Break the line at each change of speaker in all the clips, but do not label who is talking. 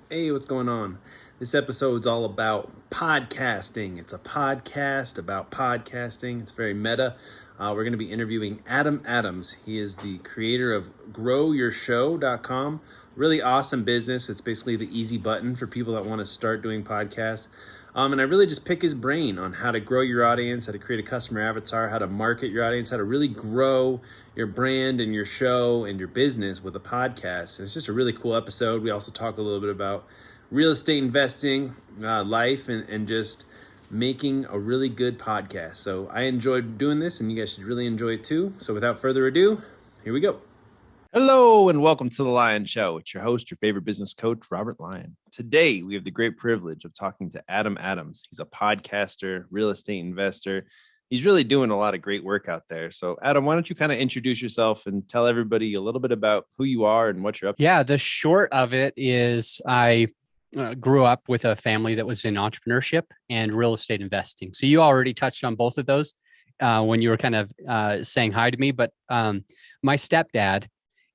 Hey, what's going on? This episode is all about podcasting. It's a podcast about podcasting. It's very meta. We're going to be interviewing Adam Adams. He is the creator of growyourshow.com. Really awesome business. It's basically the easy button for people that want to start doing podcasts. And I really just pick his brain on how to grow your audience, how to create a customer avatar, how to market your audience, how to really grow your brand and your show and your business with a podcast. And it's just a really cool episode. We also talk a little bit about real estate investing, life, and just making a really good podcast. So I enjoyed doing this, and you guys should really enjoy it too. So without further ado, here we go.
Hello and welcome to The Lion Show. It's your host, your favorite business coach, Robert Lyon. Today, we have the great privilege of talking to Adam Adams. He's a podcaster, real estate investor. He's really doing a lot of great work out there. So, Adam, why don't you kind of introduce yourself and tell everybody a little bit about who you are and what you're up to?
Yeah, the short of it is I grew up with a family that was in entrepreneurship and real estate investing. So you already touched on both of those when you were kind of saying hi to me. But my stepdad,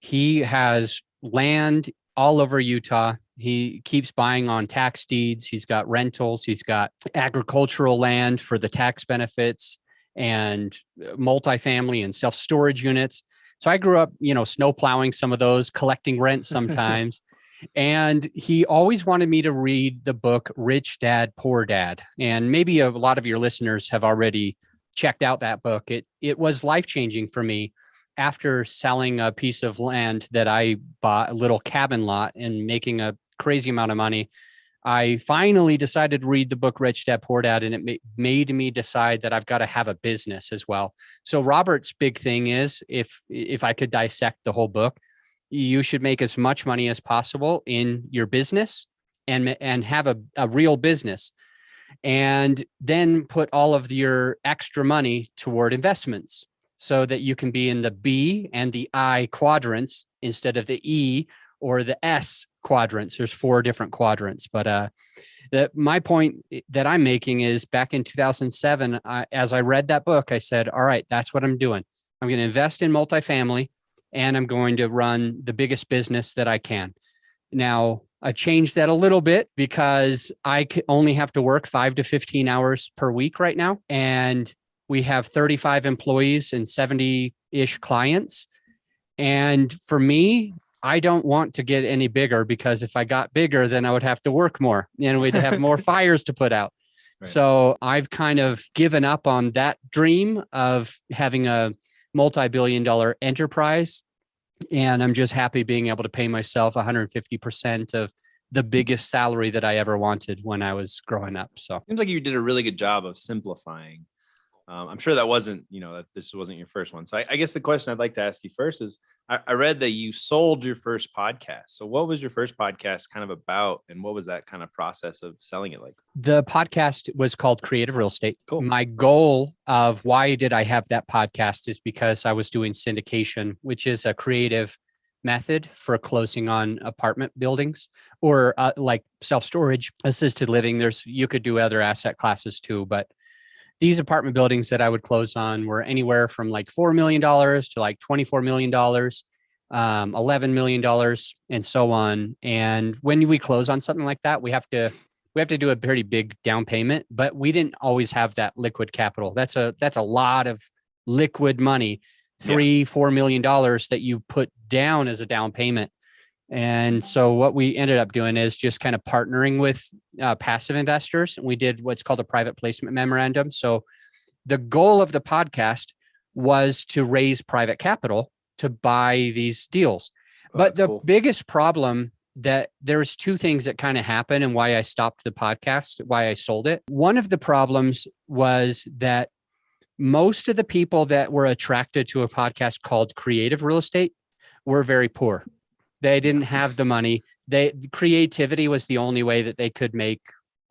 he has land all over Utah. He keeps buying on tax deeds. He's got rentals. He's got agricultural land for the tax benefits and multifamily and self-storage units. So I grew up, snow plowing some of those, collecting rent sometimes. And he always wanted me to read the book, Rich Dad, Poor Dad. And maybe a lot of your listeners have already checked out that book. It was life-changing for me. After selling a piece of land that I bought, a little cabin lot, and making a crazy amount of money, I finally decided to read the book Rich Dad Poor Dad, and it made me decide that I've got to have a business as well. So Robert's big thing is, if I could dissect the whole book, you should make as much money as possible in your business and have a real business, and then put all of your extra money toward investments, so that you can be in the B and the I quadrants instead of the E or the S quadrants. There's 4 different quadrants. But my point that I'm making is, back in 2007, as I read that book, I said, all right, that's what I'm doing. I'm going to invest in multifamily, and I'm going to run the biggest business that I can. Now, I've changed that a little bit because I only have to work 5 to 15 hours per week right now. And we have 35 employees and 70-ish clients. And for me, I don't want to get any bigger, because if I got bigger, then I would have to work more and we'd have more fires to put out. Right. So I've kind of given up on that dream of having a multi-billion-dollar enterprise. And I'm just happy being able to pay myself 150% of the biggest salary that I ever wanted when I was growing up. So
Seems like you did a really good job of simplifying. I'm sure that wasn't, that this wasn't your first one. So I guess the question I'd like to ask you first is, I read that you sold your first podcast. So what was your first podcast kind of about, and what was that kind of process of selling it like?
The podcast was called Creative Real Estate.
Cool.
My goal of why did I have that podcast is because I was doing syndication, which is a creative method for closing on apartment buildings, or like self-storage, assisted living. You could do other asset classes too, but these apartment buildings that I would close on were anywhere from like $4 million to like $24 million, $11 million, and so on. And when we close on something like that, we have to do a pretty big down payment, but we didn't always have that liquid capital. That's a lot of liquid money, $4 million that you put down as a down payment. And so what we ended up doing is just kind of partnering with passive investors. We did what's called a private placement memorandum. So the goal of the podcast was to raise private capital to buy these deals. But the biggest problem, that there's 2 things that kind of happen, and why I stopped the podcast, why I sold it. One of the problems was that most of the people that were attracted to a podcast called Creative Real Estate were very poor. They didn't have the money. Creativity was the only way that they could make.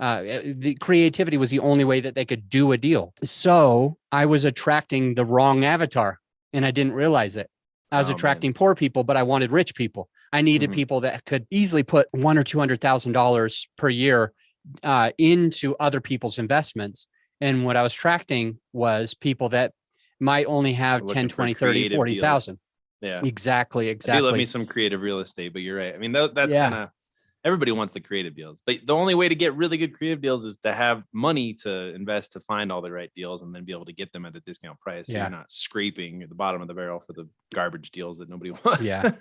The creativity was the only way that they could do a deal. So I was attracting the wrong avatar, and I didn't realize it. I was attracting poor people, but I wanted rich people. I needed people that could easily put $100,000 or $200,000 per year into other people's investments. And what I was attracting was people that might only have 10, 20, 30, 40,000.
Yeah,
exactly.
I do love me some creative real estate, but you're right. I mean, that's kind of everybody wants the creative deals, but the only way to get really good creative deals is to have money to invest to find all the right deals and then be able to get them at a discount price. So you're not scraping at the bottom of the barrel for the garbage deals that nobody wants.
Yeah.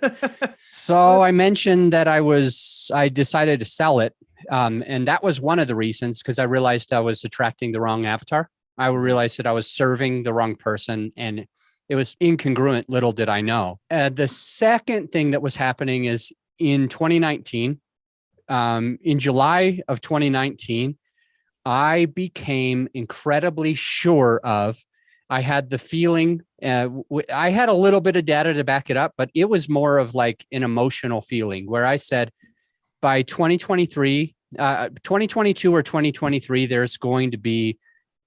So I mentioned that I decided to sell it. And that was one of the reasons, because I realized I was attracting the wrong avatar. I realized that I was serving the wrong person, and it was incongruent. Little did I know. The second thing that was happening is in 2019, in July of 2019, I became incredibly sure of, I had the feeling, I had a little bit of data to back it up, but it was more of like an emotional feeling where I said by 2023, 2022 or 2023, there's going to be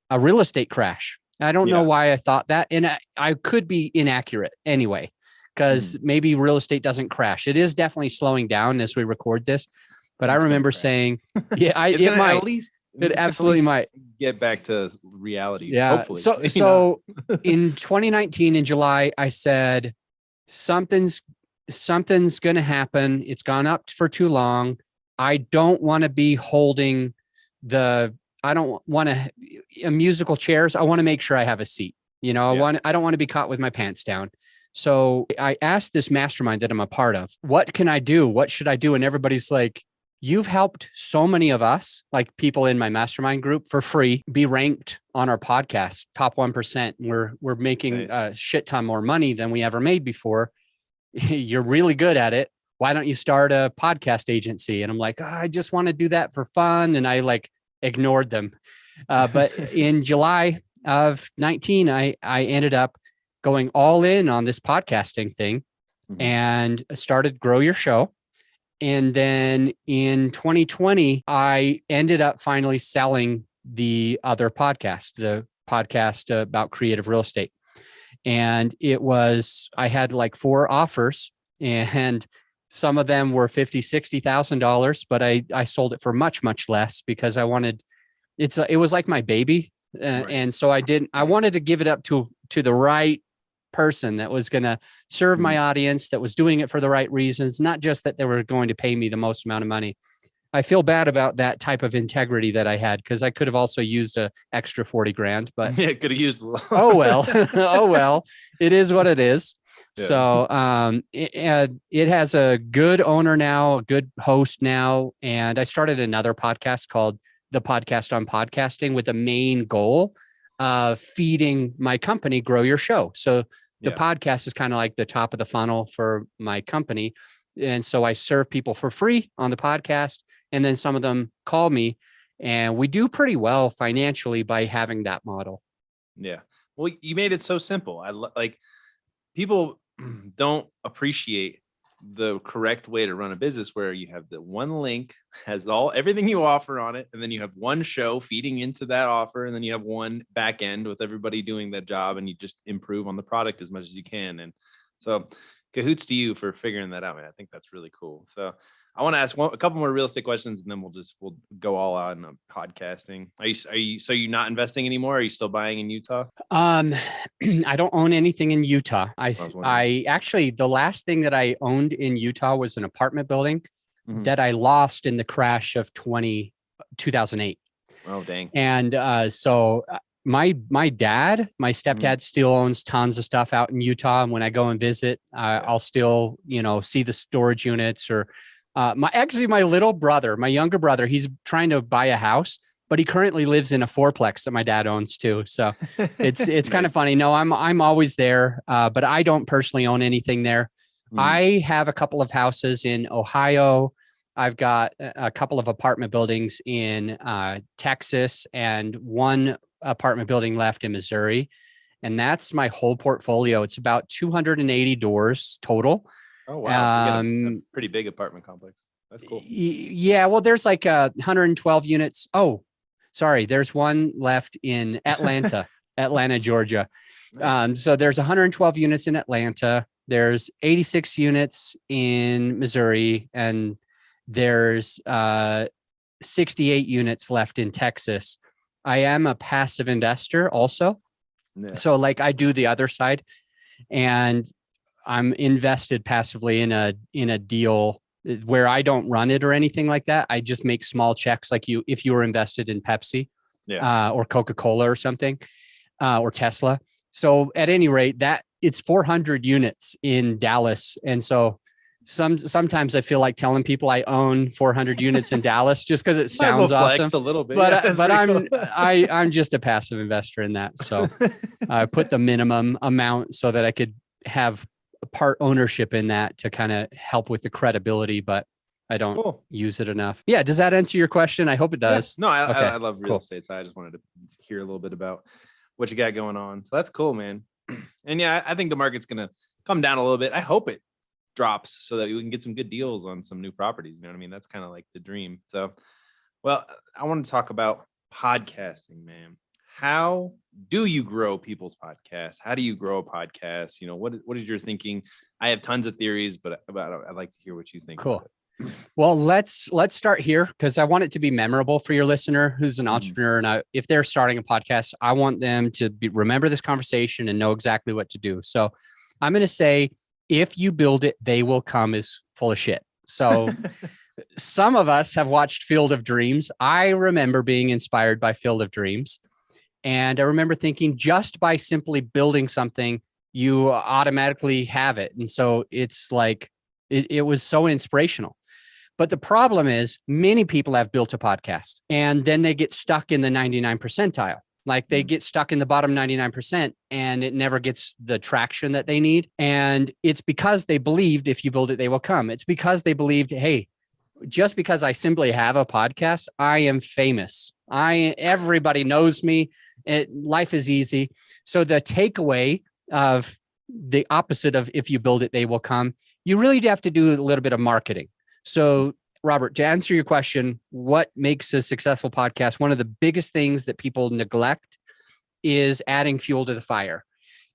a real estate crash. I don't know why I thought that. And I could be inaccurate anyway, because maybe real estate doesn't crash. It is definitely slowing down as we record this. But I remember saying, it might.
At least
it absolutely might
get back to reality.
Yeah.
Hopefully.
So in 2019, in July, I said, something's going to happen. It's gone up for too long. I don't want to be holding I don't want to musical chairs. I want to make sure I have a seat. I don't want to be caught with my pants down. So I asked this mastermind that I'm a part of, what can I do? What should I do? And everybody's like, you've helped so many of us, like people in my mastermind group, for free, be ranked on our podcast, top 1%. We're making a shit ton more money than we ever made before. You're really good at it. Why don't you start a podcast agency? And I'm like, I just want to do that for fun. And I ignored them. But in July of 19, I ended up going all in on this podcasting thing and started Grow Your Show. And then in 2020, I ended up finally selling the other podcast, the podcast about creative real estate. And I had 4 offers, and some of them were $50,000, $60,000, but I sold it for much, much less because I wanted, it was like my baby. And so I wanted to give it up to the right person that was going to serve my audience, that was doing it for the right reasons, not just that they were going to pay me the most amount of money. I feel bad about that type of integrity that I had, because I could have also used an extra 40 grand, but
yeah, could have used.
Oh, well, oh, well, it is what it is. Yeah. So it has a good owner now, a good host now. And I started another podcast called The Podcast on Podcasting, with the main goal of feeding my company, Grow Your Show. So the podcast is kind of like the top of the funnel for my company. And so I serve people for free on the podcast. And then some of them call me, and we do pretty well financially by having that model.
Yeah. Well, you made it so simple. People don't appreciate the correct way to run a business, where you have the one link, has everything you offer on it, and then you have one show feeding into that offer, and then you have one back end with everybody doing that job, and you just improve on the product as much as you can. And so cahoots to you for figuring that out, man. I think that's really cool. So I want to ask a couple more real estate questions, and then we'll go all on podcasting. So you're not investing anymore? Are you still buying in Utah?
I don't own anything in Utah. I actually, the last thing that I owned in Utah was an apartment building that I lost in the crash of 2008.
Oh, dang.
And so my stepdad still owns tons of stuff out in Utah. And when I go and visit, I'll still, see the storage units, or my little brother, my younger brother, he's trying to buy a house, but he currently lives in a fourplex that my dad owns too. So it's nice. Kind of funny. No, I'm always there, but I don't personally own anything there. I have a couple of houses in Ohio. I've got a couple of apartment buildings in Texas, and one apartment building left in Missouri. And that's my whole portfolio. It's about 280 doors total.
Oh, wow. A pretty big apartment complex. That's cool.
Yeah. Well, there's 112 units. Oh, sorry. There's one left in Atlanta, Georgia. Nice. So there's 112 units in Atlanta. There's 86 units in Missouri, and there's 68 units left in Texas. I am a passive investor also. Yeah. So I do the other side, and I'm invested passively in a deal where I don't run it or anything like that. I just make small checks like if you were invested in Pepsi or Coca-Cola or something or Tesla. So at any rate, that it's 400 units in Dallas. And so sometimes I feel like telling people I own 400 units in Dallas just because it sounds awesome.
A little bit,
but I'm just a passive investor in that. So I put the minimum amount so that I could have part ownership in that to kind of help with the credibility, but I don't use it enough. Yeah. Does that answer your question? I hope it does.
Yeah. No, I love real estate. So I just wanted to hear a little bit about what you got going on. So that's cool, man. And yeah, I think the market's going to come down a little bit. I hope it drops so that we can get some good deals on some new properties. You know what I mean? That's kind of like the dream. So, well, I want to talk about podcasting, man. How do you grow people's podcasts? How do you grow a podcast? You know, what is your thinking? I have tons of theories, but I'd like to hear what you think.
Cool. Well, let's start here because I want it to be memorable for your listener who's an entrepreneur. And if they're starting a podcast, I want them to remember this conversation and know exactly what to do. So I'm going to say, if you build it, they will come is full of shit. So some of us have watched Field of Dreams. I remember being inspired by Field of Dreams. And I remember thinking just by simply building something, you automatically have it. And so it's like, it was so inspirational. But the problem is many people have built a podcast and then they get stuck in the 99 percentile. Like they get stuck in the bottom 99% and it never gets the traction that they need. And it's because they believed if you build it, they will come. It's because they believed, hey, just because I simply have a podcast, I am famous. Everybody knows me. Life is easy. So the takeaway of the opposite of if you build it, they will come, you really have to do a little bit of marketing. So Robert, to answer your question, what makes a successful podcast? One of the biggest things that people neglect is adding fuel to the fire.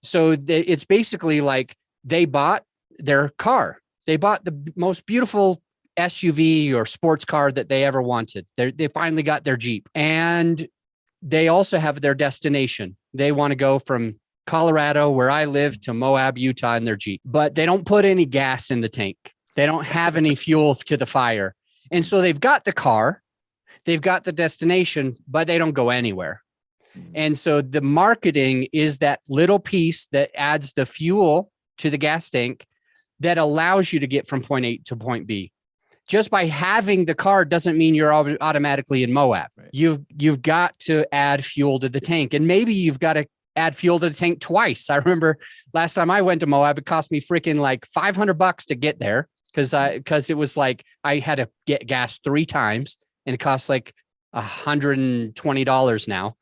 So it's basically like they bought their car. They bought the most beautiful SUV or sports car that they ever wanted. They finally got their Jeep, and they also have their destination. They want to go from Colorado, where I live, to Moab, Utah in their Jeep, but they don't put any gas in the tank. They don't have any fuel to the fire. And so they've got the car, they've got the destination, but they don't go anywhere. And so the marketing is that little piece that adds the fuel to the gas tank that allows you to get from point A to point B. Just by having the car doesn't mean you're automatically in Moab. Right. You've got to add fuel to the tank, and maybe you've got to add fuel to the tank twice. I remember last time I went to Moab, it cost me freaking like $500 to get there. Because it was like I had to get gas 3 times and it costs like $120 now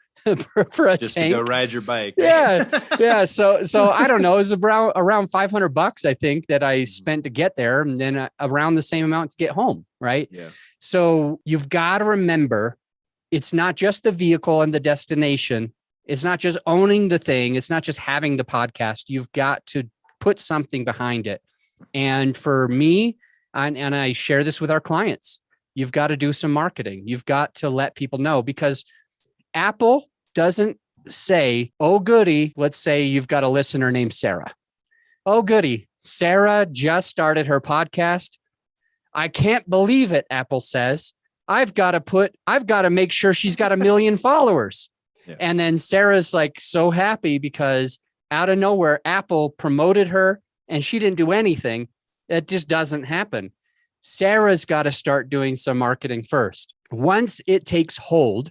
for a
just
tank.
To go ride your bike.
Yeah. Yeah. So I don't know. It was around $500, I think, that I spent to get there, and then around the same amount to get home. Right.
Yeah.
So you've got to remember, it's not just the vehicle and the destination. It's not just owning the thing. It's not just having the podcast. You've got to put something behind it. And for me, and I share this with our clients, you've got to do some marketing. You've got to let people know, because Apple doesn't say, oh, goody. Let's say you've got a listener named Sarah. Oh, goody. Sarah just started her podcast. I can't believe it. Apple says, I've got to make sure she's got 1 million followers. Yeah. And then Sarah's like so happy because out of nowhere, Apple promoted her. And she didn't do anything. It just doesn't happen. Sarah's got to start doing some marketing first. Once it takes hold,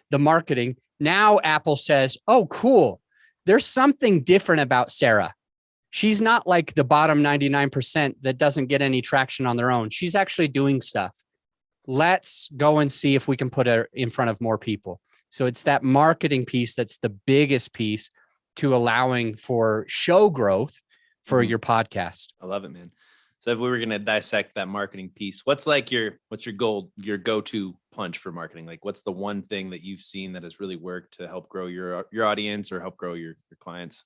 the marketing, now Apple says, oh, cool. There's something different about Sarah. She's not like the bottom 99% that doesn't get any traction on their own. She's actually doing stuff. Let's go and see if we can put her in front of more people. So it's that marketing piece that's the biggest piece to allowing for show growth for your podcast.
I love it, man. So if we were going to dissect that marketing piece, what's your goal, your go-to punch for marketing? Like, what's the one thing that you've seen that has really worked to help grow your audience or help grow your clients?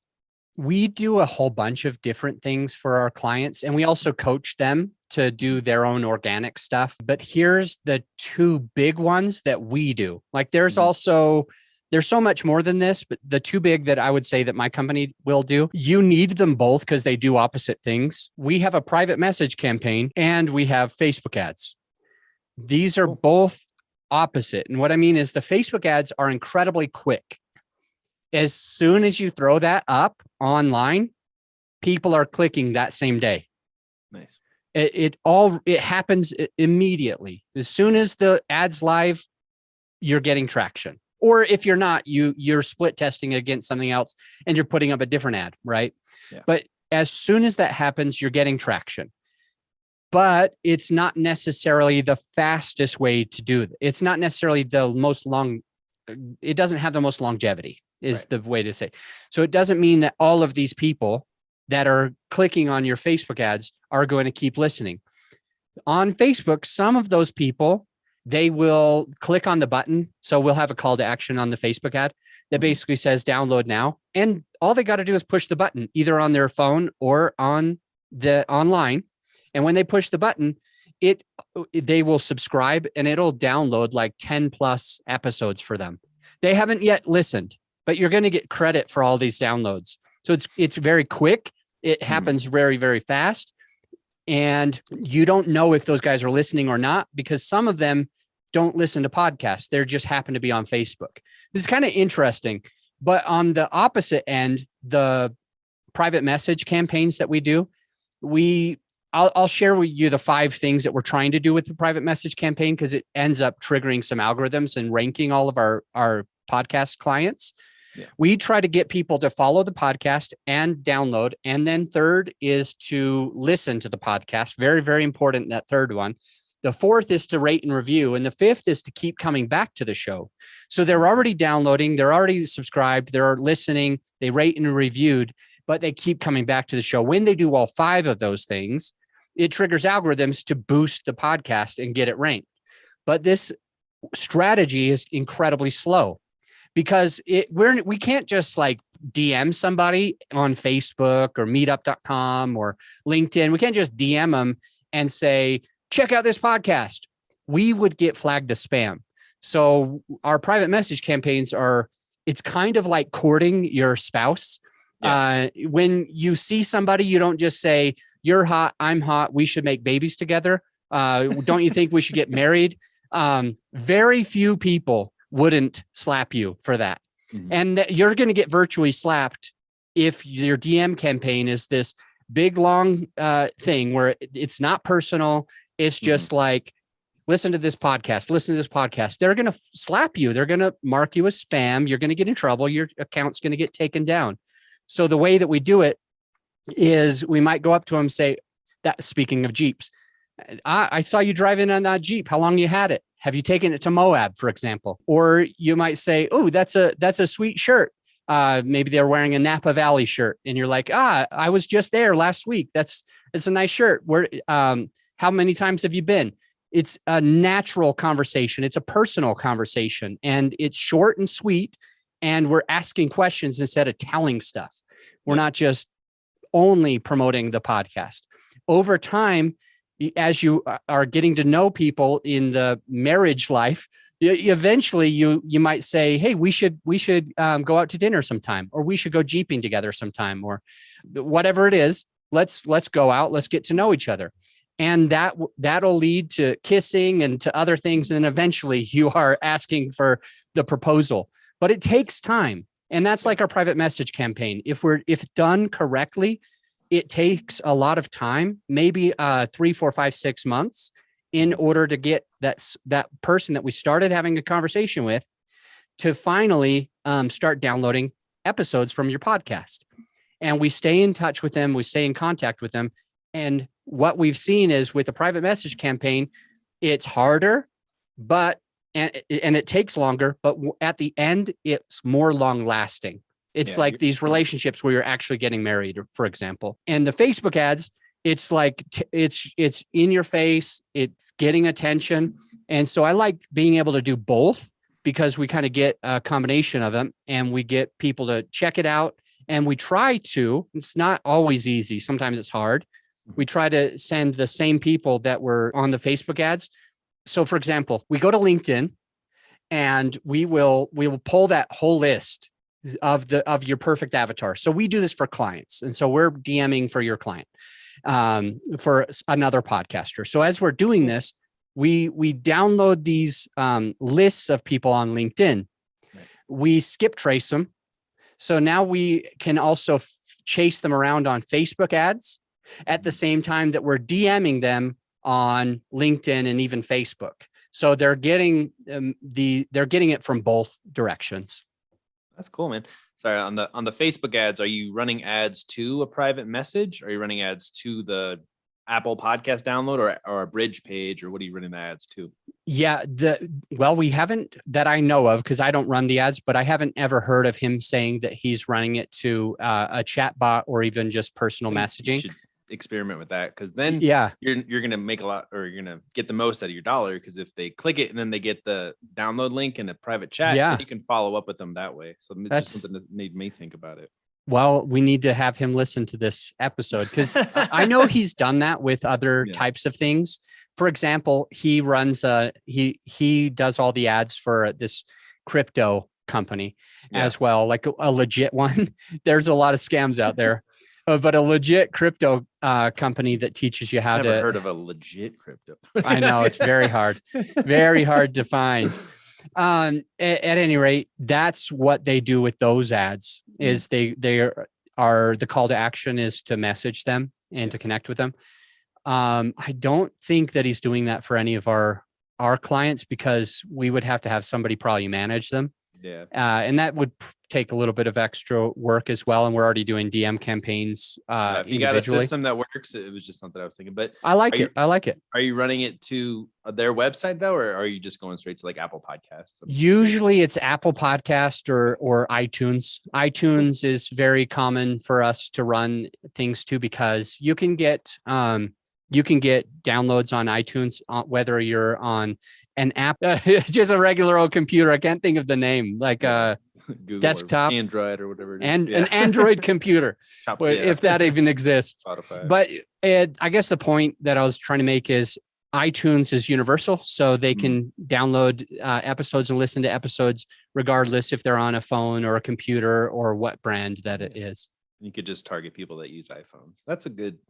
We do a whole bunch of different things for our clients, and we also coach them to do their own organic stuff. But here's the 2 big ones that we do. Like, there's also There's so much more than this, but the two big that I would say that my company will do, you need them both because they do opposite things. We have a private message campaign and we have Facebook ads. These are both opposite. And what I mean is the Facebook ads are incredibly quick. As soon as you throw that up online, people are clicking that same day.
Nice.
It happens immediately. As soon as the ad's live, you're getting traction. Or if you're not, you're split testing against something else and you're putting up a different ad, right?
Yeah.
But as soon as that happens, you're getting traction. But it's not necessarily the fastest way to do it. It's not necessarily the most long. It doesn't have the most longevity is the way to say. So it doesn't mean that all of these people that are clicking on your Facebook ads are going to keep listening. On Facebook, some of those people, they will click on the button. So we'll have a call to action on the Facebook ad that basically says download now. And all they got to do is push the button either on their phone or on the online. And when they push the button, they will subscribe and it'll download like 10 plus episodes for them. They haven't yet listened, but you're going to get credit for all these downloads. So it's very quick. It happens very, very fast. And you don't know if those guys are listening or not because some of them don't listen to podcasts. They just happen to be on Facebook. This is kind of interesting. But on the opposite end, the private message campaigns that we do, I'll share with you the 5 things that we're trying to do with the private message campaign because it ends up triggering some algorithms and ranking all of our podcast clients. Yeah. We try to get people to follow the podcast and download. And then third is to listen to the podcast. Very, very important, that third one. The fourth is to rate and review. And the fifth is to keep coming back to the show. So they're already downloading, they're already subscribed, they're listening, they rate and reviewed, but they keep coming back to the show. When they do all 5 of those things, it triggers algorithms to boost the podcast and get it ranked. But this strategy is incredibly slow because we can't just like DM somebody on Facebook or meetup.com or LinkedIn. We can't just DM them and say, check out this podcast. We would get flagged as spam. So our private message campaigns it's kind of like courting your spouse. Yeah. When you see somebody, you don't just say, you're hot, I'm hot, we should make babies together. Don't you think we should get married? Very few people wouldn't slap you for that. Mm-hmm. And you're going to get virtually slapped if your DM campaign is this big, long thing where it's not personal. It's just like, listen to this podcast. They're going to slap you. They're going to mark you as spam. You're going to get in trouble. Your account's going to get taken down. So the way that we do it is we might go up to them and say, that speaking of Jeeps, I saw you driving on that Jeep. How long you had it? Have you taken it to Moab, for example? Or you might say, oh, that's a sweet shirt. Maybe they're wearing a Napa Valley shirt and you're like, I was just there last week. It's a nice shirt. How many times have you been? It's a natural conversation. It's a personal conversation and it's short and sweet. And we're asking questions instead of telling stuff. We're not just only promoting the podcast. Over time, as you are getting to know people in the marriage life, eventually you might say, hey, we should go out to dinner sometime, or we should go Jeeping together sometime, or whatever it is. Let's go out. Let's get to know each other. And that'll lead to kissing and to other things. And then eventually you are asking for the proposal, but it takes time. And that's like our private message campaign. If done correctly, it takes a lot of time, maybe 3, 4, 5, 6 months in order to get that person that we started having a conversation with to finally start downloading episodes from your podcast. And we stay in touch with them. We stay in contact with them. And what we've seen is with the private message campaign, it's harder, and it takes longer, but at the end, it's more long lasting. It's like these relationships where you're actually getting married, for example. And the Facebook ads, it's like, it's in your face, it's getting attention. And so I like being able to do both because we kind of get a combination of them and we get people to check it out. And we try to, it's not always easy. Sometimes it's hard. We try to send the same people that were on the Facebook ads. So for example, we go to LinkedIn and we will pull that whole list of your perfect avatar. So we do this for clients, and so we're DMing for your client, for another podcaster. So as we're doing this, we download these lists of people on LinkedIn. Right. We skip trace them. So now we can also chase them around on Facebook ads at the same time that we're DMing them on LinkedIn and even Facebook. So they're getting it from both directions.
That's cool, man. Sorry, on the Facebook ads, are you running ads to a private message? Or are you running ads to the Apple podcast download or a bridge page, or what are you running the ads to?
Yeah, we haven't, that I know of, because I don't run the ads, but I haven't ever heard of him saying that he's running it to a chat bot or even just personal messaging.
You should experiment with that, because then you're gonna make a lot, or you're gonna get the most out of your dollar, because if they click it and then they get the download link in a private chat, then you can follow up with them that way. So that's just something that made me think about it.
Well, we need to have him listen to this episode, because I know he's done that with other types of things. For example, he runs he does all the ads for this crypto company as well, like a legit one. There's a lot of scams out there, but a legit crypto company that teaches you how
I've
to.
Never heard of a legit crypto.
I know, it's very hard to find. At any rate, that's what they do with those ads. Is they are the call to action is to message them and to connect with them. I don't think that he's doing that for any of our clients, because we would have to have somebody probably manage them.
Yeah.
And that would take a little bit of extra work as well. And we're already doing DM campaigns.
If you got a system that works, it was just something I was thinking. But
I like it.
Are you running it to their website though, or are you just going straight to like Apple Podcasts?
Usually it's Apple Podcast or iTunes. iTunes is very common for us to run things to, because you can get downloads on iTunes, whether you're on an app, just a regular old computer. I can't think of the name, like
Google
desktop,
Android, or whatever it is.
And an Android computer, if that even exists.
Spotify.
But I guess the point that I was trying to make is iTunes is universal, so they can download episodes and listen to episodes regardless if they're on a phone or a computer or what brand that it is.
You could just target people that use iPhones.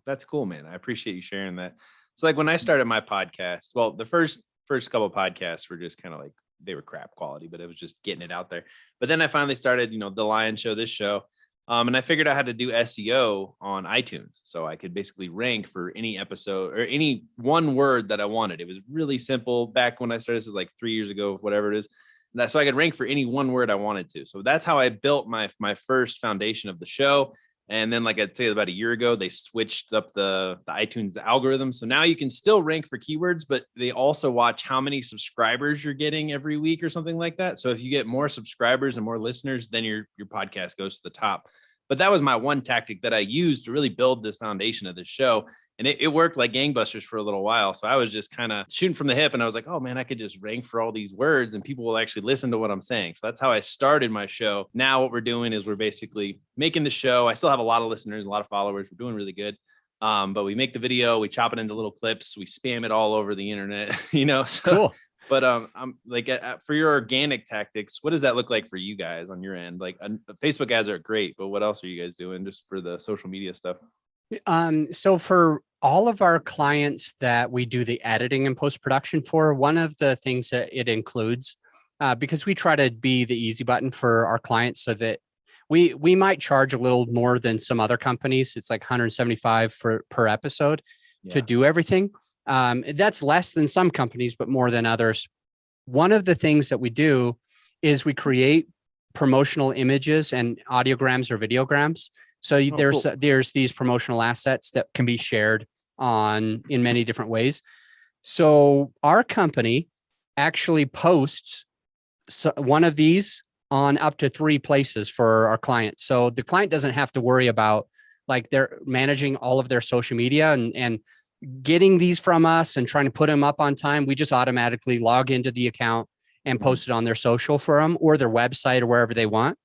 That's cool, man. I appreciate you sharing that. So like when I started my podcast, well, the first couple of podcasts were just kind of like, they were crap quality, but it was just getting it out there. But then I finally started, the Lion Show, this show. And I figured out how to do SEO on iTunes. So I could basically rank for any episode or any one word that I wanted. It was really simple back when I started. This was like 3 years ago, whatever it is. So I could rank for any one word I wanted to. So that's how I built my first foundation of the show. And then, like I'd say about a year ago, they switched up the iTunes algorithm. So now you can still rank for keywords, but they also watch how many subscribers you're getting every week or something like that. So if you get more subscribers and more listeners, then your podcast goes to the top. But that was my one tactic that I used to really build this foundation of this show. And it worked like gangbusters for a little while. So I was just kind of shooting from the hip, and I was like, oh man, I could just rank for all these words and people will actually listen to what I'm saying. So that's how I started my show. Now what we're doing is we're basically making the show. I still have a lot of listeners, a lot of followers. We're doing really good. But we make the video, we chop it into little clips, we spam it all over the internet, So,
cool.
But I'm like, for your organic tactics, what does that look like for you guys on your end? Like Facebook ads are great, but what else are you guys doing just for the social media stuff?
So for all of our clients that we do the editing and post-production for, one of the things that it includes, because we try to be the easy button for our clients, so that we might charge a little more than some other companies. It's like $175 per episode to do everything. That's less than some companies, but more than others. One of the things that we do is we create promotional images and audiograms or videograms. So there's these promotional assets that can be shared in many different ways. So our company actually posts one of these on up to 3 places for our clients. So the client doesn't have to worry about like they're managing all of their social media and getting these from us and trying to put them up on time. We just automatically log into the account and post it on their social for them or their website or wherever they want.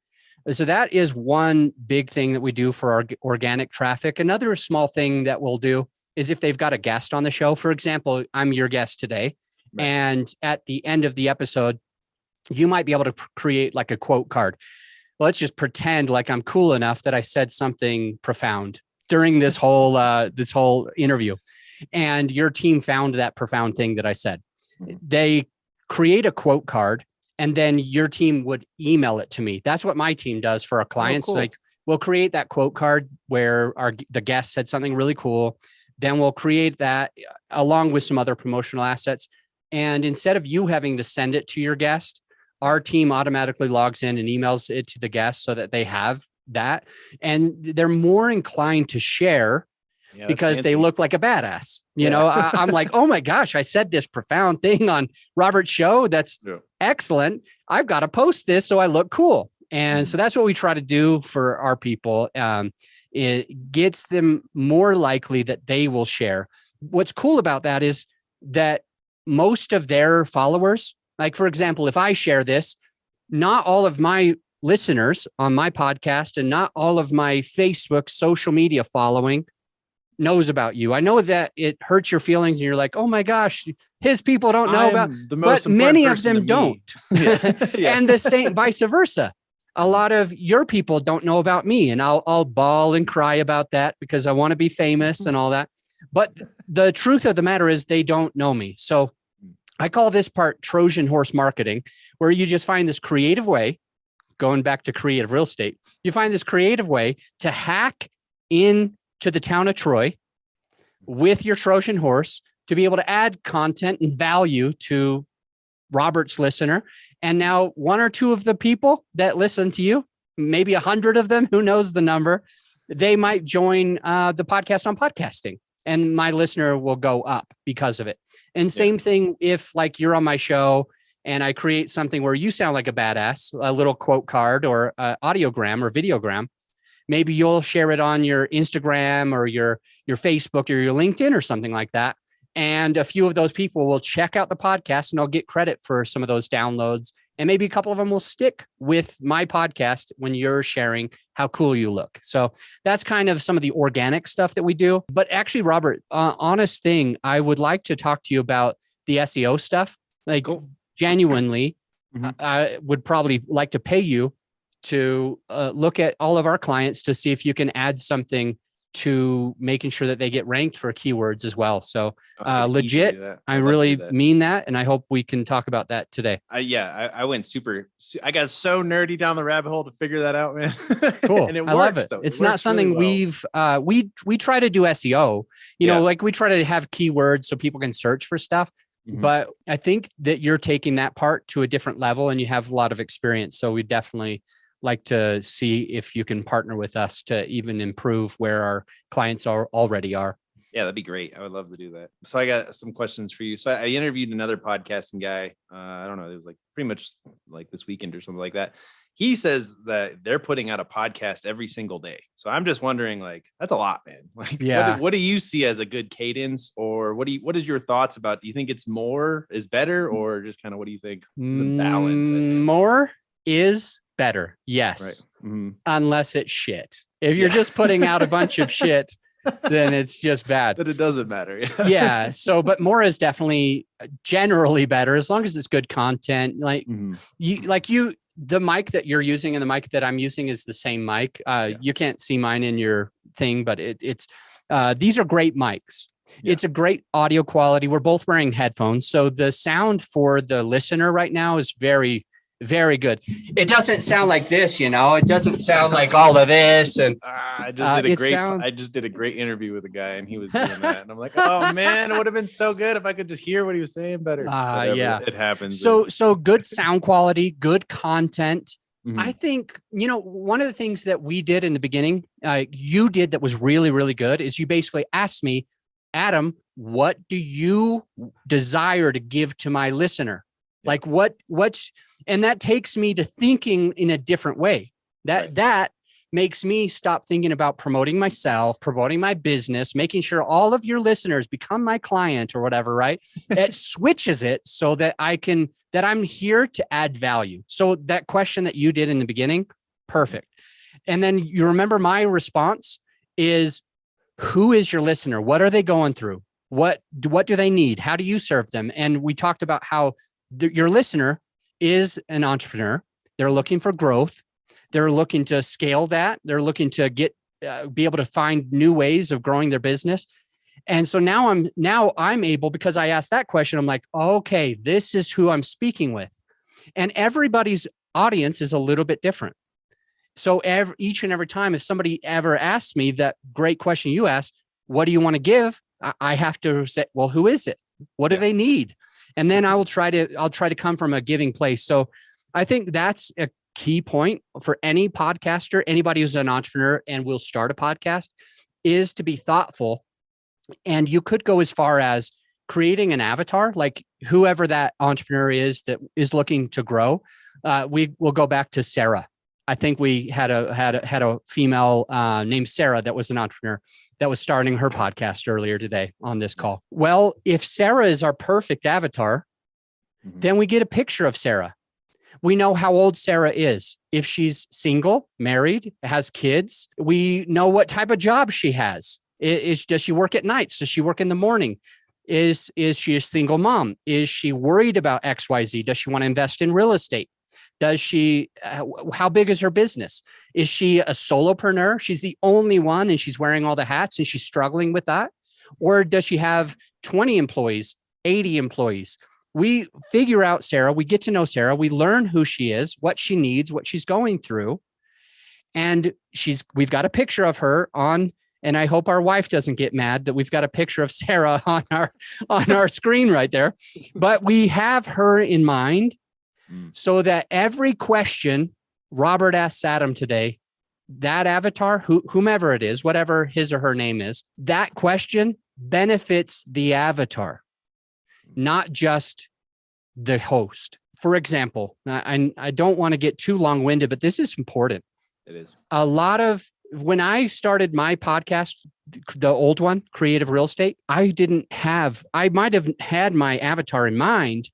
So that is one big thing that we do for our organic traffic. Another small thing that we'll do is if they've got a guest on the show, for example, I'm your guest today. Right. And at the end of the episode, you might be able to create like a quote card. Let's just pretend like I'm cool enough that I said something profound during this whole interview, and your team found that profound thing that I said. They create a quote card, and then your team would email it to me. That's what my team does for our clients.
cool.
Like, we'll create that quote card where the guest said something really cool. Then we'll create that along with some other promotional assets. And instead of you having to send it to your guest, our team automatically logs in and emails it to the guest so that they have that. And they're more inclined to share because they look like a badass. You know, I'm like, oh my gosh, I said this profound thing on Robert's show. That's excellent. I've got to post this so I look cool. And so that's what we try to do for our people. It gets them more likely that they will share. What's cool about that is that most of their followers, like, for example, if I share this, not all of my listeners on my podcast and not all of my Facebook social media following knows about you. I know that it hurts your feelings and you're like, oh my gosh, his people don't know about, but many of them don't. And the same, vice versa. A lot of your people don't know about me, and I'll bawl and cry about that because I want to be famous and all that. But the truth of the matter is they don't know me. So I call this part Trojan horse marketing, where you just find this creative way, going back to creative real estate, you find this creative way to hack into the town of Troy with your Trojan horse to be able to add content and value to Robert's listener. And now one or two of the people that listen to you, maybe 100 of them, who knows the number, they might join the podcast on podcasting, and my listener will go up because of it. And same thing if, like, you're on my show and I create something where you sound like a badass, a little quote card or audiogram or videogram, maybe you'll share it on your Instagram or your Facebook or your LinkedIn or something like that. And a few of those people will check out the podcast and I'll get credit for some of those downloads. And maybe a couple of them will stick with my podcast when you're sharing how cool you look. So that's kind of some of the organic stuff that we do. But actually, Robert, honest thing, I would like to talk to you about the SEO stuff. Like, genuinely, I would probably like to pay you to look at all of our clients to see if you can add something to making sure that they get ranked for keywords as well. So legit, I really mean that. And I hope we can talk about that today.
I went I got so nerdy down the rabbit hole to figure that out, man.
Cool.
And it
I love it.
Though.
It's not something
really well.
we try to do SEO, you know, like we try to have keywords so people can search for stuff. But I think that you're taking that part to a different level and you have a lot of experience. So we definitely like to see if you can partner with us to even improve where our clients already are.
Yeah, that'd be great. I would love to do that. So I got some questions for you. So I interviewed another podcasting guy. I don't know. It was like pretty much like this weekend or something like that. He says that they're putting out a podcast every single day. So I'm just wondering, like, that's a lot, man. Like, what do you see as a good cadence, or what is your thoughts about? Do you think it's more is better, or just kind of what do you think? Balance.
More is better. Yes. Right. Unless it's shit. If you're just putting out a bunch of shit, then it's just bad.
But it doesn't matter.
Yeah. So, but more is definitely generally better as long as it's good content. Like the mic that you're using and the mic that I'm using is the same mic. You can't see mine in your thing, but it's these are great mics. Yeah. It's a great audio quality. We're both wearing headphones. So the sound for the listener right now is very, very good. It doesn't sound like this, you know, it doesn't sound like all of this. And
I just did a great interview with a guy and he was doing that. And I'm like, oh man, it would have been so good if I could just hear what he was saying better.
Yeah,
it happens.
So good sound quality, good content. I think, you know, one of the things that we did in the beginning, you did that was really, really good is you basically asked me, Adam, what do you desire to give to my listener? Yeah. Like what's, and that takes me to thinking in a different way. That makes me stop thinking about promoting myself, promoting my business, making sure all of your listeners become my client or whatever, right? It switches it so that I'm here to add value. So that question that you did in the beginning, perfect. And then you remember my response is, who is your listener? What are they going through? What do they need? How do you serve them? And we talked about how your listener is an entrepreneur. They're looking for growth. They're looking to scale that. They're looking to be able to find new ways of growing their business. And so now I'm able, because I asked that question, I'm like, okay, this is who I'm speaking with. And everybody's audience is a little bit different. So each and every time, if somebody ever asks me that great question you asked, what do you want to give? I have to say, well, who is it? What do they need? And then I'll try to come from a giving place. So I think that's a key point for any podcaster, anybody who's an entrepreneur and will start a podcast, is to be thoughtful. And you could go as far as creating an avatar, like whoever that entrepreneur is that is looking to grow. We will go back to Sarah. I think we had a female named Sarah that was an entrepreneur that was starting her podcast earlier today on this call. Well, if Sarah is our perfect avatar, then we get a picture of Sarah. We know how old Sarah is. If she's single, married, has kids, we know what type of job she has. Does she work at nights? Does she work in the morning? Is she a single mom? Is she worried about XYZ? Does she want to invest in real estate? Does she, how big is her business? Is she a solopreneur? She's the only one and she's wearing all the hats and she's struggling with that. Or does she have 20 employees, 80 employees? We figure out Sarah, we get to know Sarah, we learn who she is, what she needs, what she's going through. And we've got a picture of her on, and I hope our wife doesn't get mad that we've got a picture of Sarah on our screen right there. But we have her in mind so that every question Robert asks Adam today, that avatar, whomever it is, whatever his or her name is, that question benefits the avatar, not just the host. For example, I don't want to get too long-winded, but this is important.
It is.
When I started my podcast, the old one, Creative Real Estate, I might have had my avatar in mind,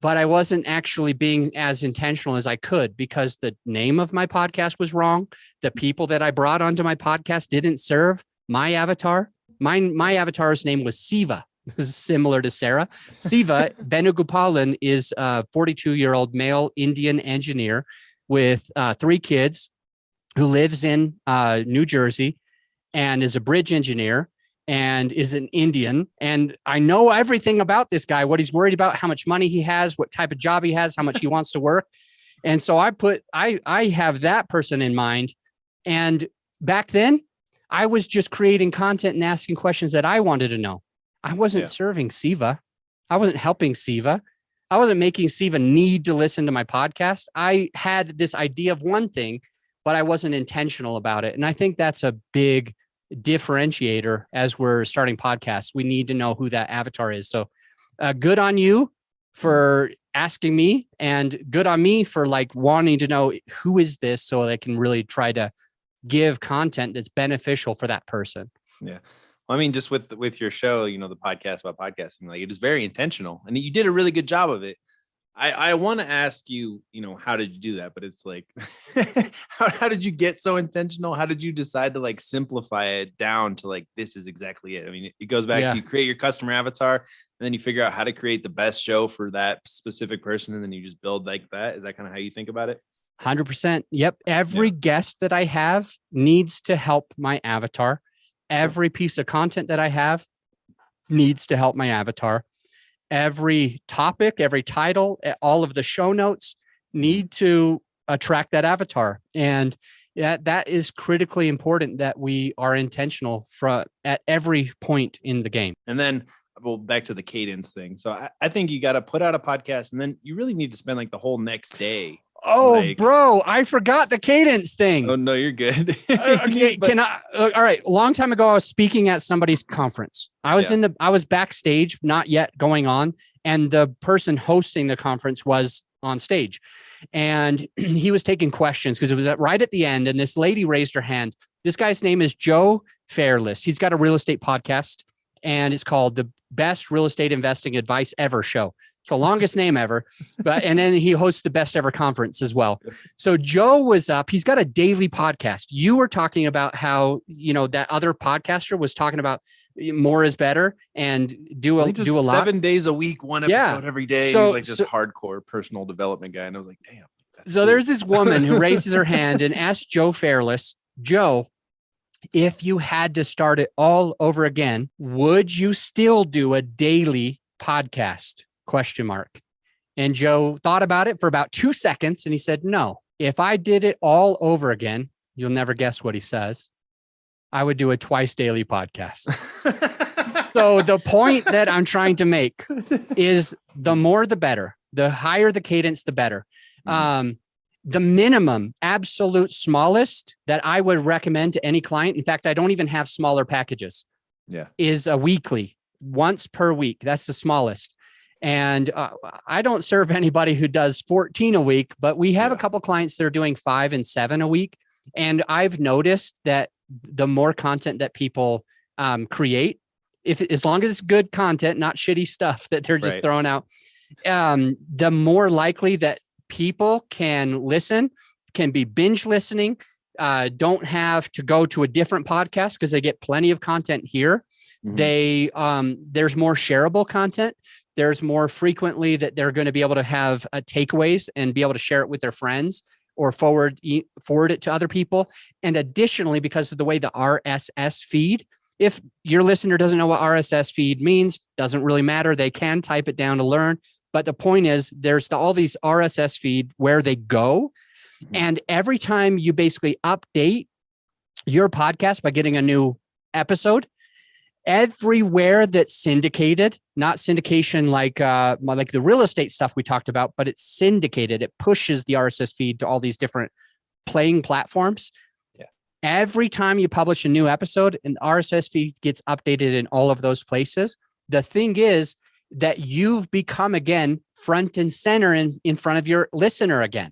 but I wasn't actually being as intentional as I could because the name of my podcast was wrong. The people that I brought onto my podcast didn't serve my avatar. My avatar's name was Siva. This is similar to Sarah. Siva Venugopalan is a 42-year-old male Indian engineer with 3 kids who lives in New Jersey and is a bridge engineer and is an Indian. And I know everything about this guy, what he's worried about, how much money he has, what type of job he has, how much he wants to work. And so I have that person in mind. And back then I was just creating content and asking questions that I wanted to know. I wasn't serving Siva. I wasn't helping Siva. I wasn't making Siva need to listen to my podcast. I had this idea of one thing, but I wasn't intentional about it. And I think that's a big differentiator as we're starting podcasts. We need to know who that avatar is. So good on you for asking me, and good on me for wanting to know who is this so I can really try to give content that's beneficial for that person.
Yeah. Well, I mean, just with your show, the podcast about podcasting, it is very intentional and you did a really good job of it. I want to ask you, how did you do that? But it's how did you get so intentional? How did you decide to simplify it down to this is exactly it? I mean, it goes back to you create your customer avatar and then you figure out how to create the best show for that specific person. And then you just build like that. Is that kind of how you think about it?
100%. Yep. Every guest that I have needs to help my avatar. Every piece of content that I have needs to help my avatar. Every topic, every title, all of the show notes need to attract that avatar. And that is critically important that we are intentional at every point in the game.
And then back to the cadence thing. So I think you got to put out a podcast and then you really need to spend the whole next day.
Oh, bro, I forgot the cadence thing.
Oh, no, you're good.
Okay, all right. A long time ago, I was speaking at somebody's conference. I was backstage, not yet going on. And the person hosting the conference was on stage and he was taking questions because it was right at the end. And this lady raised her hand. This guy's name is Joe Fairless. He's got a real estate podcast and it's called the Best Real Estate Investing Advice Ever Show. So longest name ever. And then he hosts the best ever conference as well. So Joe was up. He's got a daily podcast. You were talking about how, that other podcaster was talking about more is better and do a lot.
7 days a week, one episode every day. So, he's like this hardcore personal development guy. And I was like, damn.
So cool. There's this woman who raises her hand and asks Joe Fairless, Joe, if you had to start it all over again, would you still do a daily podcast? ? And Joe thought about it for about 2 seconds and he said, no, if I did it all over again, you'll never guess what he says. I would do a twice daily podcast. So the point that I'm trying to make is the more, the better, the higher the cadence, the better. The minimum absolute smallest that I would recommend to any client. In fact, I don't even have smaller packages. Is a weekly, once per week. That's the smallest. And I don't serve anybody who does 14 a week, but we have a couple clients that are doing 5 and 7 a week. And I've noticed that the more content that people create, as long as it's good content, not shitty stuff that they're just throwing out, the more likely that people can listen, can be binge listening, don't have to go to a different podcast because they get plenty of content here. There's more shareable content. There's more frequently that they're going to be able to have takeaways and be able to share it with their friends or forward it to other people. And additionally, because of the way the RSS feed, if your listener doesn't know what RSS feed means, doesn't really matter. They can type it down to learn. But the point is there's all these RSS feed where they go. And every time you basically update your podcast by getting a new episode, everywhere that's syndicated, not syndication like the real estate stuff we talked about, but it's syndicated. It pushes the RSS feed to all these different playing platforms. Every time you publish a new episode, an RSS feed gets updated in all of those places. The thing is that you've become, again, front and center in front of your listener again.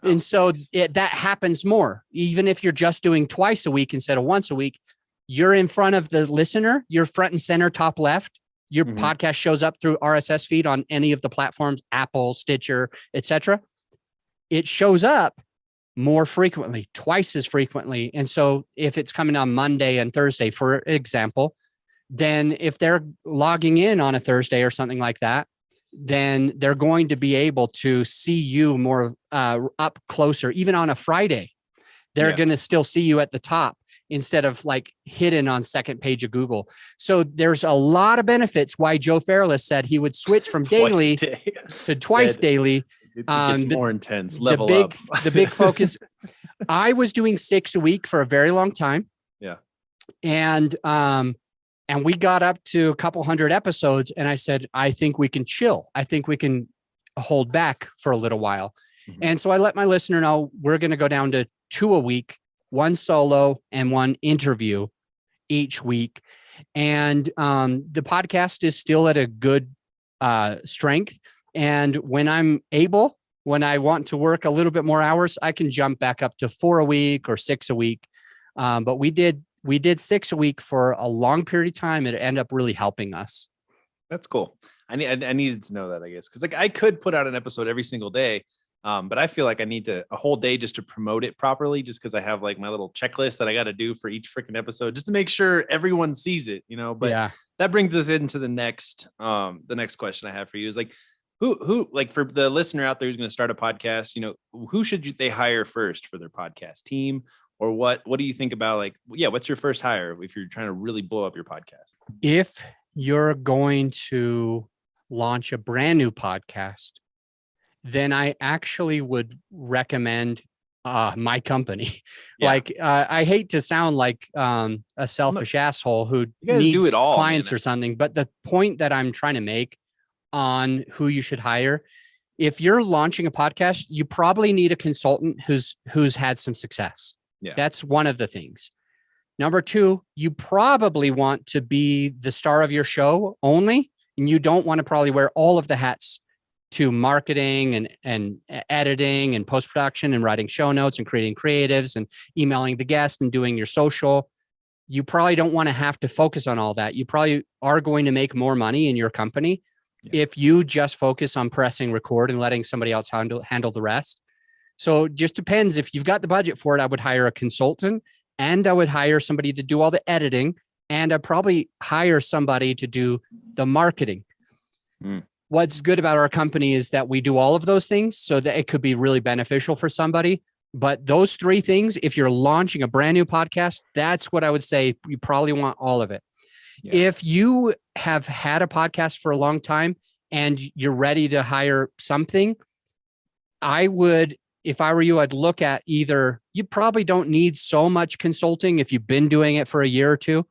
And so that happens more. Even if you're just doing twice a week instead of once a week, you're in front of the listener, you're front and center, top left. Your podcast shows up through RSS feed on any of the platforms, Apple, Stitcher, etc. It shows up more frequently, twice as frequently. And so if it's coming on Monday and Thursday, for example, then if they're logging in on a Thursday or something like that, then they're going to be able to see you more up closer. Even on a Friday, they're going to still see you at the top instead of like hidden on second page of Google. So there's a lot of benefits why Joe Fairless said he would switch from daily to twice daily.
It gets more intense. Level up.
The big focus. I was doing 6 a week for a very long time. And we got up to a couple hundred episodes and I said, I think we can chill. I think we can hold back for a little while. And so I let my listener know we're going to go down to 2 a week, 1 solo and 1 interview each week. And the podcast is still at a good strength. And when I'm able, when I want to work a little bit more hours, I can jump back up to 4 a week or 6 a week. But we did 6 a week for a long period of time. It ended up really helping us.
That's cool. I needed to know that, I guess, because like I could put out an episode every single day, but I feel like I need a whole day just to promote it properly, just because I have like my little checklist that I got to do for each freaking episode, just to make sure everyone sees it, But that brings us into the next question I have for you is like, who like for the listener out there who's going to start a podcast, who should they hire first for their podcast team? Or what do you think about like, what's your first hire if you're trying to really blow up your podcast? If
you're going to launch a brand new podcast, then I actually would recommend my company. I hate to sound like a selfish asshole who needs clients or something, but the point that I'm trying to make on who you should hire, if you're launching a podcast, you probably need a consultant who's had some success. That's one of the things. Number 2, you probably want to be the star of your show only, and you don't want to probably wear all of the hats to marketing and editing and post-production and writing show notes and creating creatives and emailing the guest and doing your social. You probably don't want to have to focus on all that. You probably are going to make more money in your company if you just focus on pressing record and letting somebody else handle the rest. So it just depends. If you've got the budget for it, I would hire a consultant, and I would hire somebody to do all the editing, and I'd probably hire somebody to do the marketing. What's good about our company is that we do all of those things, so that it could be really beneficial for somebody. But those three things, if you're launching a brand new podcast, that's what I would say. You probably want all of it. Yeah. If you have had a podcast for a long time and you're ready to hire something, I would, if I were you, I'd look at either, you probably don't need so much consulting if you've been doing it for a year or two.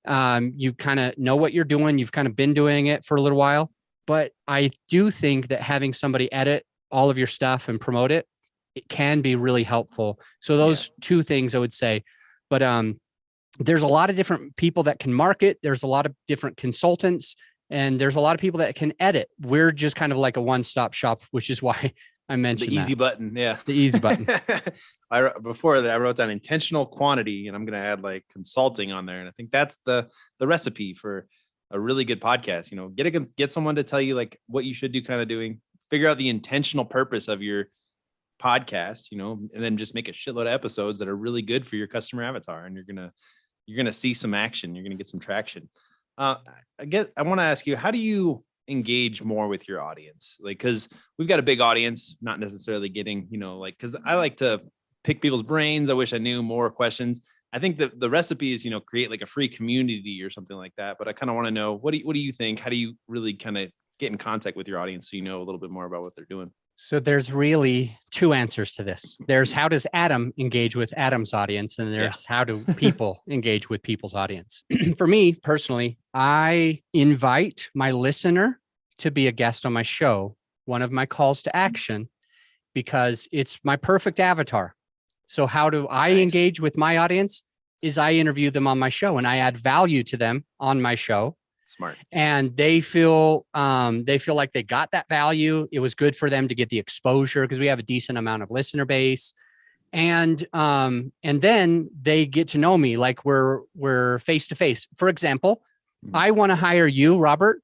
You kind of know what you're doing. You've kind of been doing it for a little while. But I do think that having somebody edit all of your stuff and promote it, it can be really helpful. So those two things I would say. But there's a lot of different people that can market. There's a lot of different consultants, and there's a lot of people that can edit. We're just kind of like a one-stop shop, which is why I mentioned
the easy button. Yeah.
The easy button.
Before that, I wrote down intentional quantity, and I'm going to add like consulting on there. And I think that's the recipe for a really good podcast. You know, get someone to tell you like what you should do, kind of doing, figure out the intentional purpose of your podcast, you know, and then just make a shitload of episodes that are really good for your customer avatar. And you're going to see some action. You're going to get some traction. I want to ask you, how do you engage more with your audience? Like, cause we've got a big audience, not necessarily getting, you know, like, cause I like to pick people's brains. I wish I knew more questions. I think that the recipe is, you know, create like a free community or something like that. But I kind of want to know, what do you think? How do you really kind of get in contact with your audience so you know a little bit more about what they're doing?
So there's really two answers to this. There's how does Adam engage with Adam's audience, and there's how do people engage with people's audience. For me personally, I invite my listener to be a guest on my show, one of my calls to action, because it's my perfect avatar. So how do I engage with my audience is I interview them on my show, and I add value to them on my show.
Smart. And
they feel like they got that value. It was good for them to get the exposure because we have a decent amount of listener base. And then they get to know me like we're face to face. For example, I want to hire you, Robert,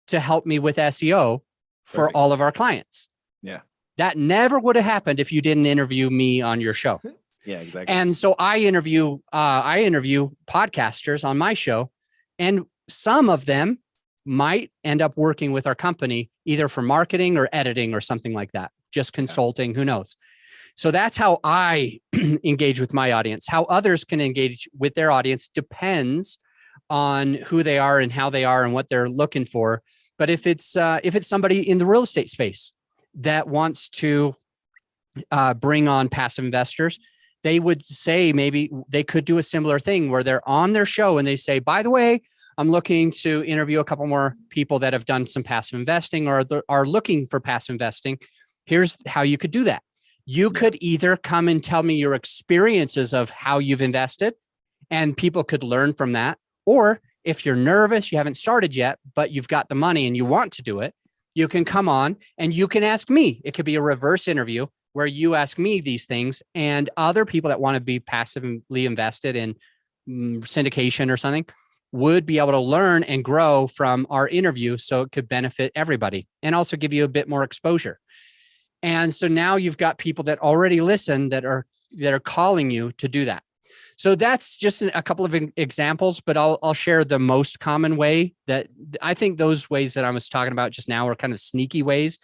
to help me with SEO for all of our clients.
Yeah.
That never would have happened if you didn't interview me on your show.
Yeah, exactly.
And so I interview podcasters on my show, and some of them might end up working with our company either for marketing or editing or something like that, just consulting, who knows? So that's how I engage with my audience. How others can engage with their audience depends on who they are and how they are and what they're looking for. But if it's somebody in the real estate space that wants to bring on passive investors, they would say maybe they could do a similar thing where they're on their show and they say, by the way, I'm looking to interview a couple more people that have done some passive investing or are looking for passive investing. Here's how you could do that. You could either come and tell me your experiences of how you've invested, and people could learn from that. Or if you're nervous, you haven't started yet, but you've got the money and you want to do it, you can come on and you can ask me. It could be a reverse interview where you ask me these things, and other people that want to be passively invested in syndication or something would be able to learn and grow from our interview. So it could benefit everybody and also give you a bit more exposure. And so now you've got people that already listen that are calling you to do that. So that's just a couple of examples, but I'll share the most common way that I think those ways that I was talking about just now are kind of sneaky ways.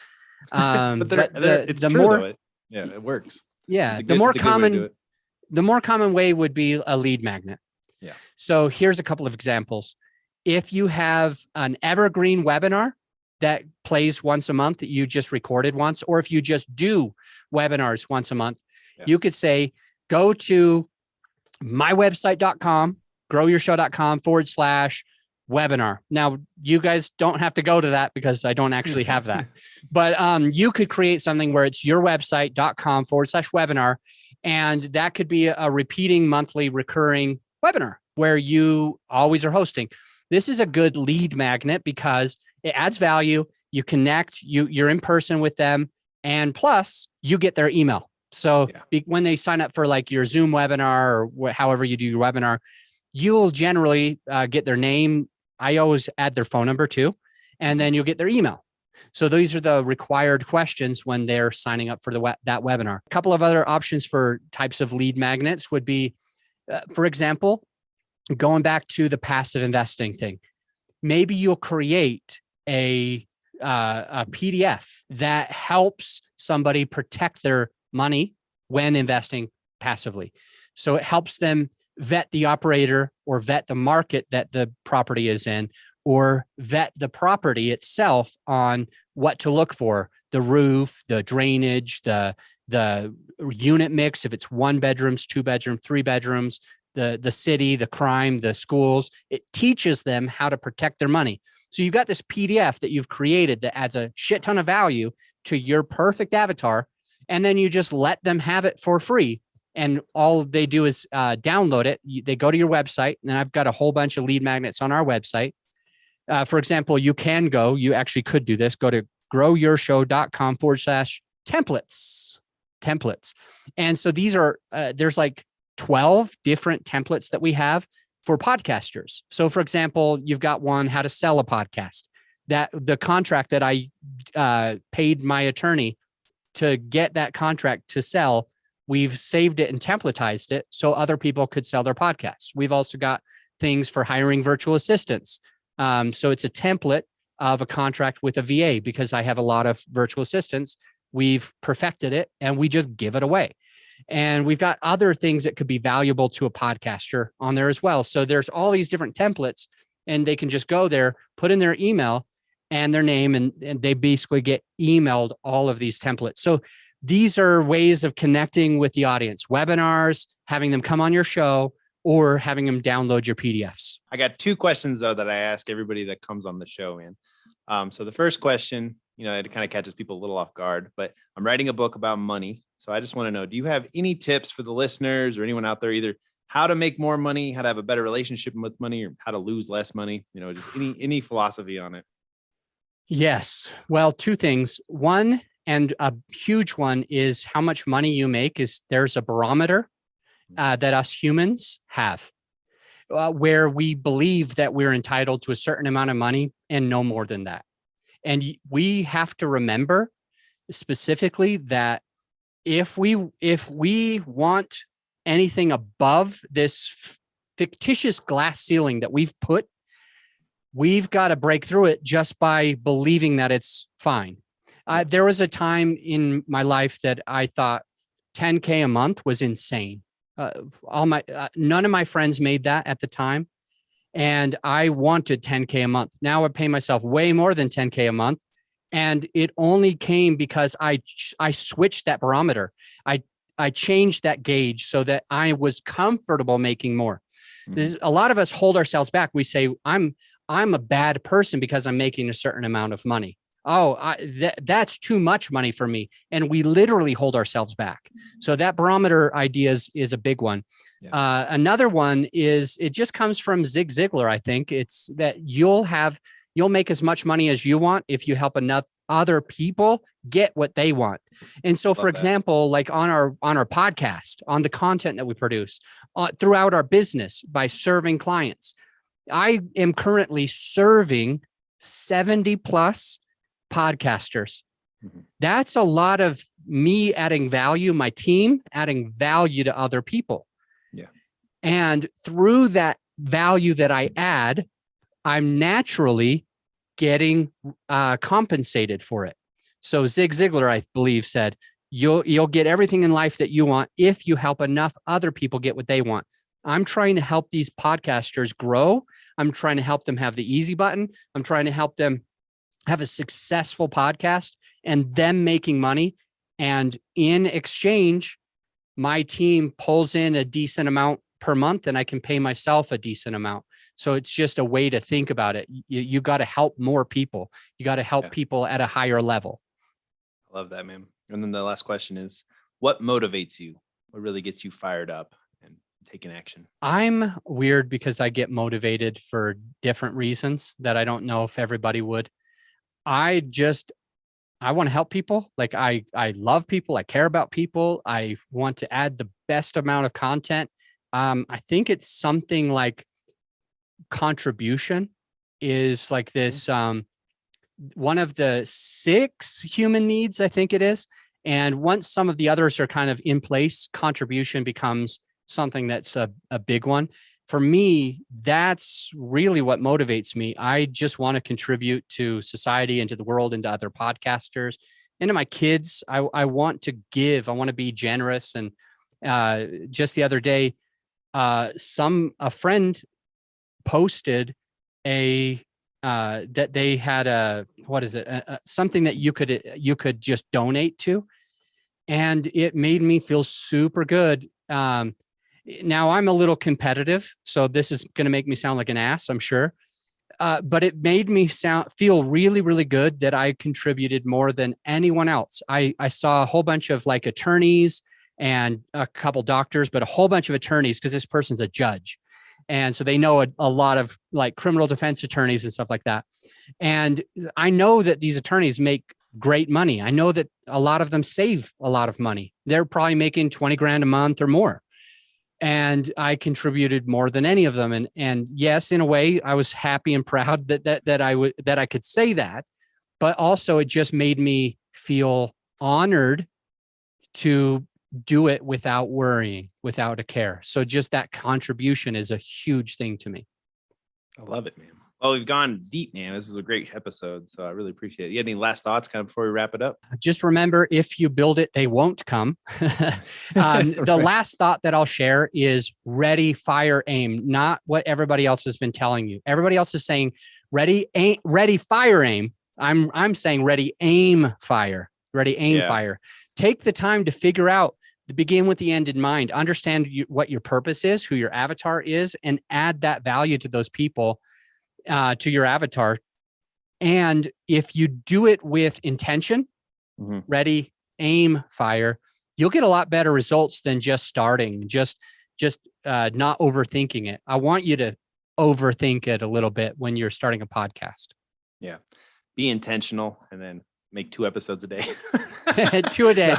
But it's true, though. It works.
Yeah. The more common way would be a lead magnet.
Yeah.
So here's a couple of examples. If you have an evergreen webinar that plays once a month that you just recorded once, or if you just do webinars once a month, you could say, go to mywebsite.com, growyourshow.com/webinar. Now, you guys don't have to go to that because I don't actually have that, but you could create something where it's yourwebsite.com/webinar. And that could be a repeating monthly recurring webinar where you always are hosting. This is a good lead magnet because it adds value. You connect, you're in person with them, and plus you get their email. So when they sign up for like your Zoom webinar or however you do your webinar, you'll generally get their name. I always add their phone number too. and then you'll get their email. So these are the required questions when they're signing up for that webinar. A couple of other options for types of lead magnets would be, for example, going back to the passive investing thing. Maybe you'll create a PDF that helps somebody protect their money when investing passively. So it helps them vet the operator or vet the market that the property is in, or vet the property itself on what to look for: the roof, the drainage, the unit mix, if it's 1 bedrooms, 2 bedroom, 3 bedrooms, the city, the crime, the schools. It teaches them how to protect their money. So you've got this PDF that you've created that adds a shit ton of value to your perfect avatar, and then you just let them have it for free. And all they do is download it. They go to your website, and I've got a whole bunch of lead magnets on our website. For example, you actually could do this. Go to growyourshow.com/templates. And so these are, there's like 12 different templates that we have for podcasters. So for example, you've got one, how to sell a podcast. That the contract that I paid my attorney to get that contract to sell, we've saved it and templatized it so other people could sell their podcasts. We've also got things for hiring virtual assistants. So it's a template of a contract with a VA, because I have a lot of virtual assistants. We've perfected it and we just give it away. And we've got other things that could be valuable to a podcaster on there as well. So there's all these different templates, and they can just go there, put in their email and their name, and they basically get emailed all of these templates. So these are ways of connecting with the audience: webinars, having them come on your show, or having them download your PDFs.
I got 2 questions though that I ask everybody that comes on the show, man. So the first question, it kind of catches people a little off guard, but I'm writing a book about money. So I just want to know, do you have any tips for the listeners or anyone out there, either how to make more money, how to have a better relationship with money, or how to lose less money? Just any philosophy on it.
Yes. Well, 2 things. One, and a huge one, is how much money you make. There's a barometer that us humans have, where we believe that we're entitled to a certain amount of money and no more than that. And we have to remember specifically that if we want anything above this fictitious glass ceiling that we've got to break through it just by believing that it's fine. There was a time in my life that I thought $10K a month was insane. None of my friends made that at the time, and I wanted $10K a month. Now I pay myself way more than $10K a month, and it only came because I switched that barometer. I changed that gauge so that I was comfortable making more. A lot of us hold ourselves back. We say, I'm a bad person because I'm making a certain amount of money. That's too much money for me. And we literally hold ourselves back. So that barometer idea is a big one. Yeah. Another one is, it just comes from Zig Ziglar. I think it's that you'll make as much money as you want if you help enough other people get what they want. And so, for example, like on our podcast, on the content that we produce, throughout our business, by serving clients, I am currently serving 70 plus podcasters. Mm-hmm. That's a lot of me adding value, my team adding value to other people. Yeah. And through that value that I add, I'm naturally getting compensated for it. So Zig Ziglar, I believe, said, you'll get everything in life that you want if you help enough other people get what they want. I'm trying to help these podcasters grow. I'm trying to help them have the easy button. I'm trying to help them have a successful podcast and them making money. And in exchange, my team pulls in a decent amount per month, and I can pay myself a decent amount. So it's just a way to think about it. You got to help more people. You got to help people at a higher level.
I love that, man. And then the last question is, what motivates you? What really gets you fired up and taking action?
I'm weird because I get motivated for different reasons that I don't know if everybody would. I want to help people. Like I love people. I care about people. I want to add the best amount of content. I think it's something like contribution is like this. one of the 6 human needs, I think it is. And once some of the others are kind of in place, contribution becomes something that's a big one. For me, that's really what motivates me. I just want to contribute to society and to the world and to other podcasters and to my kids. I want to give. I want to be generous. And just the other day, a friend posted that they had something that you could just donate to, and it made me feel super good. Now I'm a little competitive, so this is going to make me sound like an ass, I'm sure. But it made me feel really, really good that I contributed more than anyone else. I saw a whole bunch of like attorneys and a couple doctors, but a whole bunch of attorneys, because this person's a judge. And so they know a lot of like criminal defense attorneys and stuff like that. And I know that these attorneys make great money. I know that a lot of them save a lot of money. They're probably making 20 grand a month or more. And I contributed more than any of them. And yes, in a way, I was happy and proud that I could say that, but also it just made me feel honored to do it without worrying, without a care. So just that contribution is a huge thing to me.
I love it, man. Well, we've gone deep, man. This is a great episode, so I really appreciate it. You have any last thoughts kind of before we wrap it up?
Just remember, if you build it, they won't come. The last thought that I'll share is ready, fire, aim, not what everybody else has been telling you. Everybody else is saying ready, fire, aim. I'm saying ready, aim, fire. Ready, aim, fire. Take the time to figure out the begin with the end in mind. Understand what your purpose is, who your avatar is, and add that value to those people, to your avatar. And if you do it with intention, ready, aim, fire, you'll get a lot better results than just starting, just not overthinking it. I want you to overthink it a little bit when you're starting a podcast.
Yeah. Be intentional and then make 2 episodes a day.
2 a day.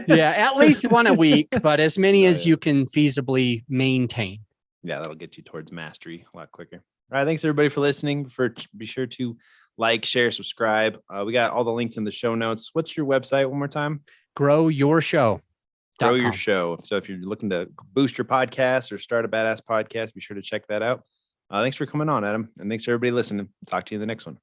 Yeah. At least 1 a week, but as many as you can feasibly maintain.
Yeah. That'll get you towards mastery a lot quicker. All right. Thanks everybody for listening. Be sure to like, share, subscribe. We got all the links in the show notes. What's your website one more time?
Grow Your Show.
Grow Your Show. So if you're looking to boost your podcast or start a badass podcast, be sure to check that out. Thanks for coming on, Adam. And thanks for everybody listening. Talk to you in the next one.